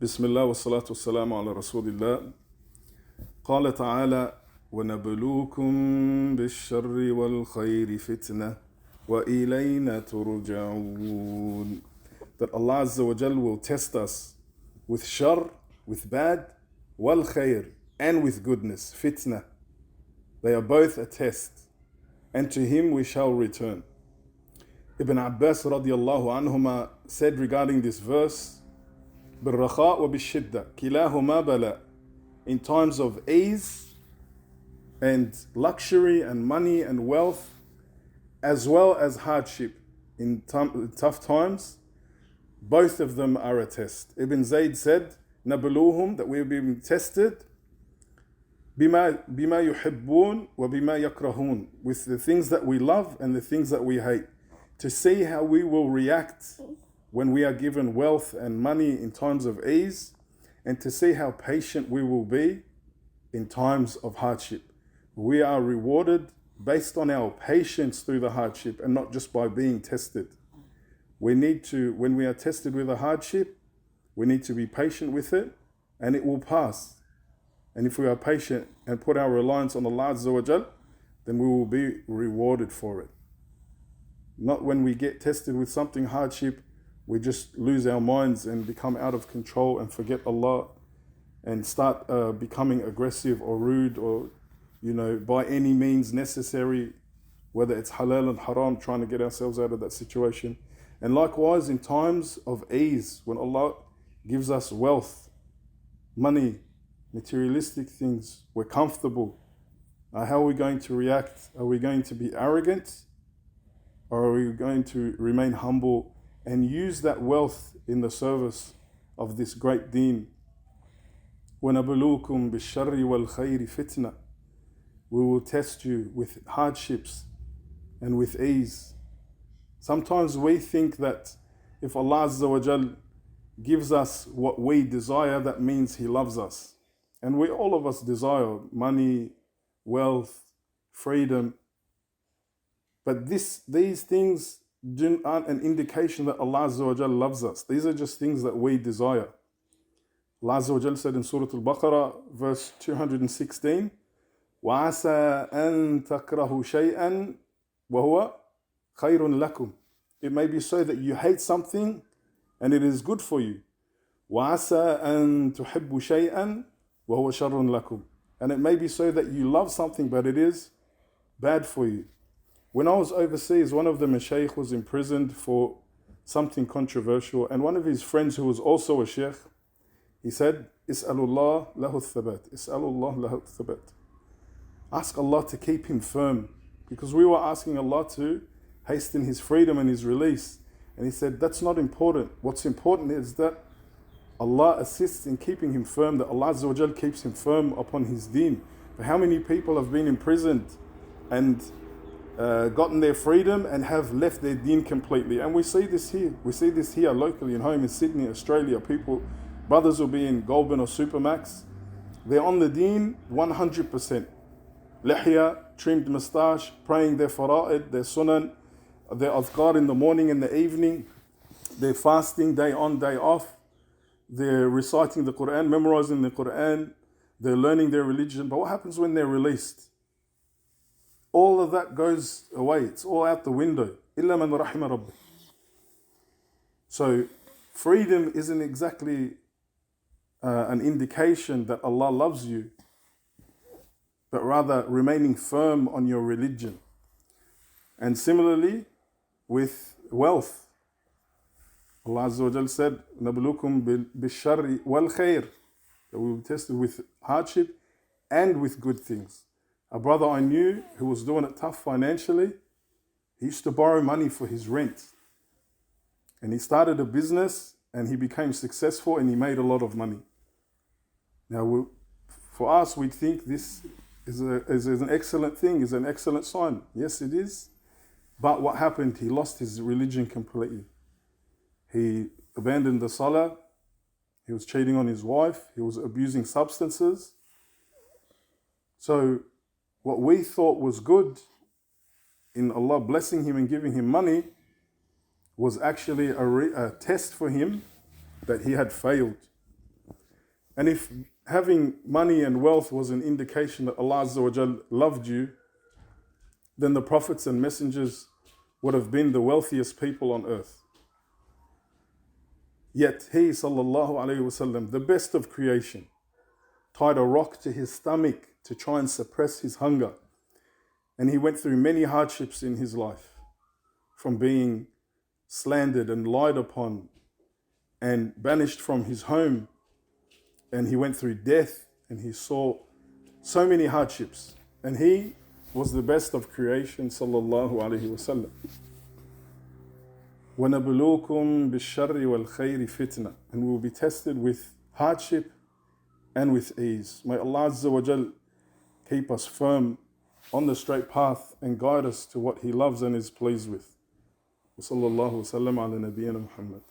بسم الله والصلاة والسلام على رسول الله. قال تعالى ونبلوكم بالشر والخير فتنة وإلينا ترجعون. That Allah Azza wa Jal will test us with shar, with bad, wal khair, and with goodness, fitna. They are both a test, and to Him we shall return. Ibn Abbas radiallahu anhuma said regarding this verse, بالرخاء وبالشدة كلاهما بلاء. In times of ease and luxury and money and wealth, as well as hardship in tough times, both of them are a test. Ibn Zayd said, نبلوهم, that we are being tested بما يحبون وبما يكرهون, with the things that we love and the things that we hate, to see how we will react when we are given wealth and money in times of ease, and to see how patient we will be in times of hardship. We are rewarded based on our patience through the hardship and not just by being tested. We need to, when we are tested with a hardship, we need to be patient with it, and it will pass. And if we are patient and put our reliance on Allah Azza wa Jal, then we will be rewarded for it. Not when we get tested with something hardship, we just lose our minds and become out of control and forget Allah and start becoming aggressive or rude or, by any means necessary, whether it's halal and haram, trying to get ourselves out of that situation. And likewise, in times of ease, when Allah gives us wealth, money, materialistic things, we're comfortable. How are we going to react? Are we going to be arrogant? Or are we going to remain humble and use that wealth in the service of this great deen? وَنَبْلُوكُمْ بِالشَّرِّ وَالْخَيْرِ فِتْنَةً. We will test you with hardships and with ease. Sometimes we think that if Allah Azza wa Jal gives us what we desire, that means He loves us. And all of us desire money, wealth, freedom. But these things aren't an indication that Allah Azza wa Jal loves us. These are just things that we desire. Allah Azza wa Jal said in Surah Al-Baqarah, verse 216, وَعَسَىٰ أَن تَكْرَهُ شَيْئًا وَهُوَ خَيْرٌ لَكُمْ. It may be so that you hate something and it is good for you. وَعَسَىٰ أَن تُحِبُّ شَيْئًا وَهُوَ شَرٌ لَكُمْ. And it may be so that you love something but it is bad for you. When I was overseas, one of the mashaykh was imprisoned for something controversial, and one of his friends who was also a sheikh, he said, Is'alullah lahu thabat. Is'alullah lahu thabat. Ask Allah to keep him firm, because we were asking Allah to hasten his freedom and his release. And he said, that's not important. What's important is that Allah assists in keeping him firm, that Allah Azza wa Jal keeps him firm upon his deen. For how many people have been imprisoned and gotten their freedom and have left their deen completely? And we see this here. We see this here locally in home in Sydney, Australia. Brothers will be in Goulburn or Supermax. They're on the deen 100%. Lihya, trimmed moustache, praying their fara'id, their sunan, their adhkar in the morning and the evening. They're fasting day on, day off. They're reciting the Quran, memorizing the Quran. They're learning their religion. But what happens when they're released? All of that goes away. It's all out the window. إِلَّا مَنْ رَحِمَ رَبِّهِ. So freedom isn't exactly an indication that Allah loves you, but rather remaining firm on your religion. And similarly with wealth. Allah Azza wa Jal said, نَبْلُوكُمْ بِالشَّرِّ وَالْخَيْرِ. That we will be tested with hardship and with good things. A brother I knew who was doing it tough financially, he used to borrow money for his rent. And he started a business and he became successful and he made a lot of money. Now, for us, we think this is an excellent thing, is an excellent sign. Yes, it is. But what happened? He lost his religion completely. He abandoned the salah. He was cheating on his wife. He was abusing substances. So what we thought was good in Allah blessing him and giving him money was actually a test for him that he had failed. And if having money and wealth was an indication that Allah Azza wa Jal loved you, then the prophets and messengers would have been the wealthiest people on earth. Yet he, sallallahu alayhi wasallam, the best of creation, tied a rock to his stomach to try and suppress his hunger. And he went through many hardships in his life, from being slandered and lied upon and banished from his home. And he went through death and he saw so many hardships. And he was the best of creation, sallallahu alayhi wasallam. وَنَبْلُوكُمْ بِالشَّرِّ وَالْخَيْرِ فِتْنَةً. And we will be tested with hardship and with ease. May Allah Azza wa Jal keep us firm on the straight path and guide us to what He loves and is pleased with. وصلى الله وسلم على نبينا محمد.